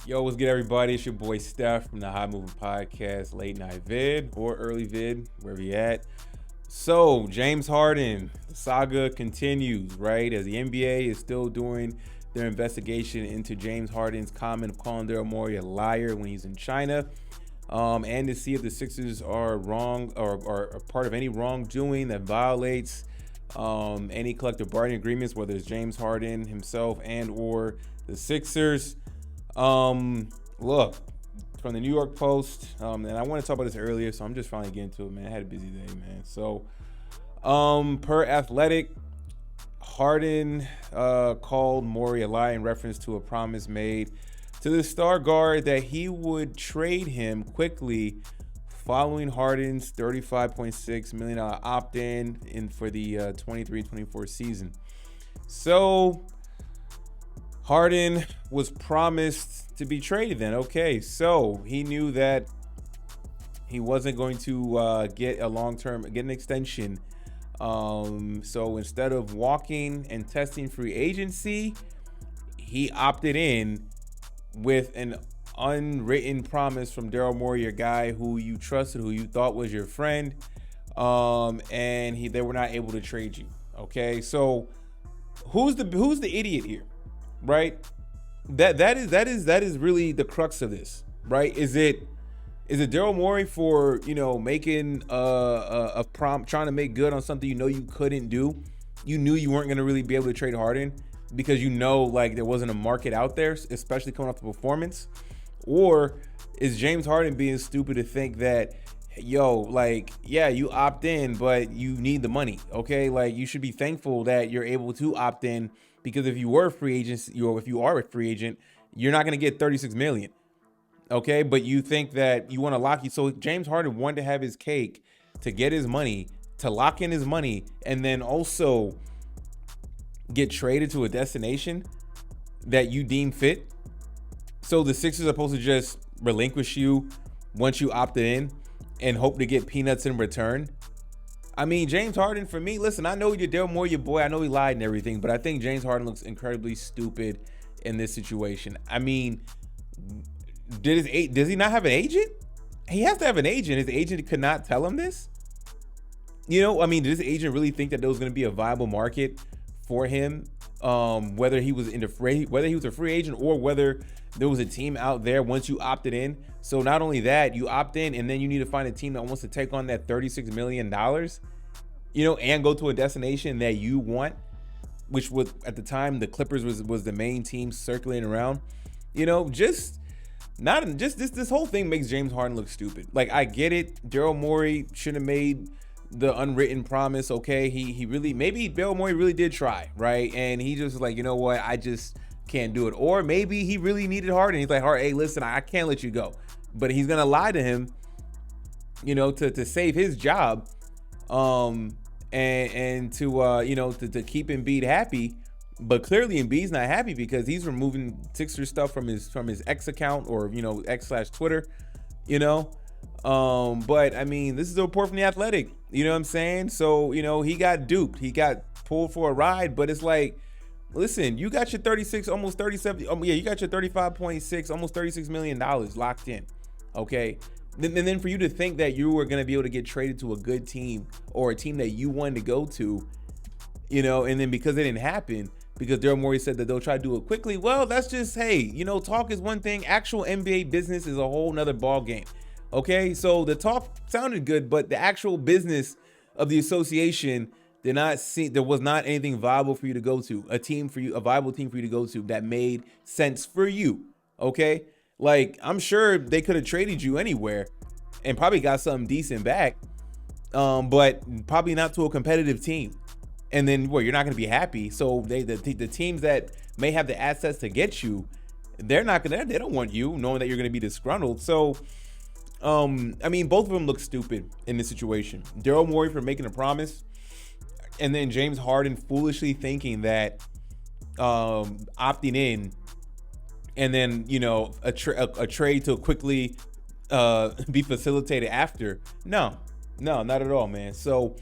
Yo, what's good, everybody? It's your boy Steph from the High Moving Podcast, late night vid or early vid, wherever you at. So, James Harden, the saga continues, right? As the NBA is still doing their investigation into James Harden's comment of calling Daryl Morey a liar when he's in China, and to see if the Sixers are wrong or are part of any wrongdoing that violates any collective bargaining agreements, whether it's James Harden himself and or the Sixers. Look, from the New York Post, and I want to talk about this earlier, so I'm just finally getting to it, man. I had a busy day, man. So, per Athletic, Harden called Morey a lie in reference to a promise made to the star guard that he would trade him quickly following Harden's $35.6 million opt-in for the 23-24 season. So, Harden was promised to be traded then. Okay, so he knew that he wasn't going to get an extension. So instead of walking and testing free agency, he opted in with an unwritten promise from Daryl Morey, your guy who you trusted, who you thought was your friend, and they were not able to trade you. Okay, so who's the idiot here? Right, that is really the crux of this, right? Is it Daryl Morey for making a prompt, trying to make good on something you couldn't do? You knew you weren't going to really be able to trade Harden because like there wasn't a market out there, especially coming off the performance. Or is James Harden being stupid to think that you opt in, but you need the money? Okay, like you should be thankful that you're able to opt in. Because if you are a free agent, you're not going to get $36 million. Okay, but you think that you want to lock you. So James Harden wanted to have his cake, to get his money, to lock in his money, and then also get traded to a destination that you deem fit. So the Sixers are supposed to just relinquish you once you opted in and hope to get peanuts in return. I mean, James Harden, for me, listen, I know you're Daryl Morey, your boy. I know he lied and everything, but I think James Harden looks incredibly stupid in this situation. I mean, does he not have an agent? He has to have an agent. His agent could not tell him this. Does his agent really think that there was going to be a viable market for him? Whether he was a free agent or whether there was a team out there once you opted in. So not only that, you opt in and then you need to find a team that wants to take on that $36 million, and go to a destination that you want, which was at the time the Clippers was the main team circulating around. This whole thing makes James Harden look stupid. Like, I get it. Daryl Morey should have made the unwritten promise. Okay, maybe Daryl Morey really did try, right? And he just was like, you know what, I just can't do it. Or maybe he really needed Harden. He's like, Harden, hey, listen, I can't let you go. But he's gonna lie to him, to save his job, and to keep Embiid happy. But clearly Embiid's not happy because he's removing Sixers stuff from his X account, or X/Twitter. But I mean, this is a report from the Athletic. You know what I'm saying? So he got duped. He got pulled for a ride. But it's like, listen, you got your 36, almost 37. You got your 35.6, almost $36 million locked in. Okay. And then for you to think that you were going to be able to get traded to a good team or a team that you wanted to go to, and then because it didn't happen, because Daryl Morey said that they'll try to do it quickly. Well, that's just, talk is one thing. Actual NBA business is a whole nother ball game. Okay. So the talk sounded good, but the actual business of the association there was not anything viable for you to go to, a viable team for you to go to that made sense for you. Okay. Like, I'm sure they could have traded you anywhere and probably got something decent back. But probably not to a competitive team. And then you're not going to be happy. So the teams that may have the assets to get you, they don't want you, knowing that you're going to be disgruntled. So, both of them look stupid in this situation. Daryl Morey for making a promise, and then James Harden foolishly thinking that opting in and then a trade to quickly be facilitated after. No, not at all, man. So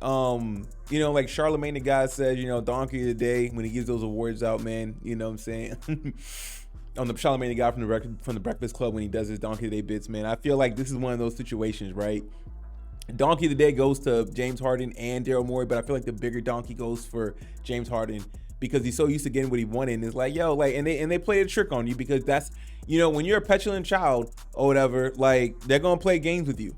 like Charlemagne the God says, donkey of the day when he gives those awards out, man. You know what I'm saying? on the Charlamagne the guy from the Breakfast Club when he does his Donkey of the Day bits, man. I feel like this is one of those situations, right? Donkey of the Day goes to James Harden and Daryl Morey, but I feel like the bigger donkey goes for James Harden because he's so used to getting what he wanted. And it's like, yo, like, and they play a trick on you because that's, when you're a petulant child or whatever, like, they're gonna play games with you,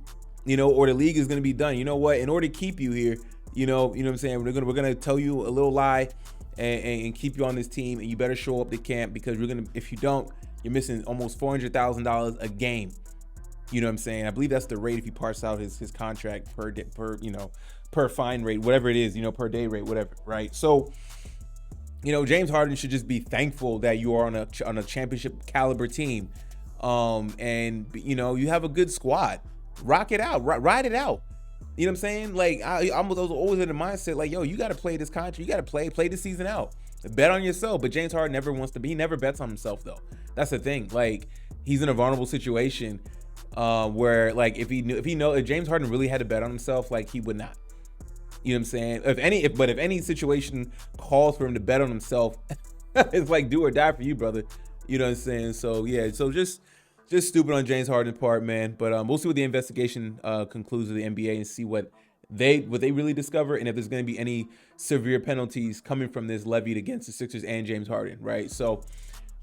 or the league is gonna be done. You know what? In order to keep you here, you know what I'm saying? We're gonna tell you a little lie and keep you on this team, and you better show up to camp because if you don't, you're missing almost $400,000 a game. You know what I'm saying? I believe that's the rate if you parse out his contract per fine rate, whatever it is, per day rate, whatever, right? So, James Harden should just be thankful that you are on a championship caliber team, and you have a good squad. Rock it out, ride it out. You know what I'm saying? Like I was always in the mindset like, yo, you got to play this contract, you got to play the season out, bet on yourself. But James Harden never wants to be. He never bets on himself though. That's the thing. Like he's in a vulnerable situation. Where like if James Harden really had to bet on himself, like he would not. You know what I'm saying? If any situation calls for him to bet on himself, it's like do or die for you, brother. You know what I'm saying? So yeah, so just stupid on James Harden's part, man. But we'll see what the investigation concludes with the NBA and see what they really discover, and if there's going to be any severe penalties coming from this levied against the Sixers and James Harden, right? So.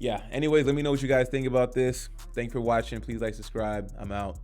Yeah, anyways, let me know what you guys think about this. Thanks for watching. Please like, subscribe. I'm out.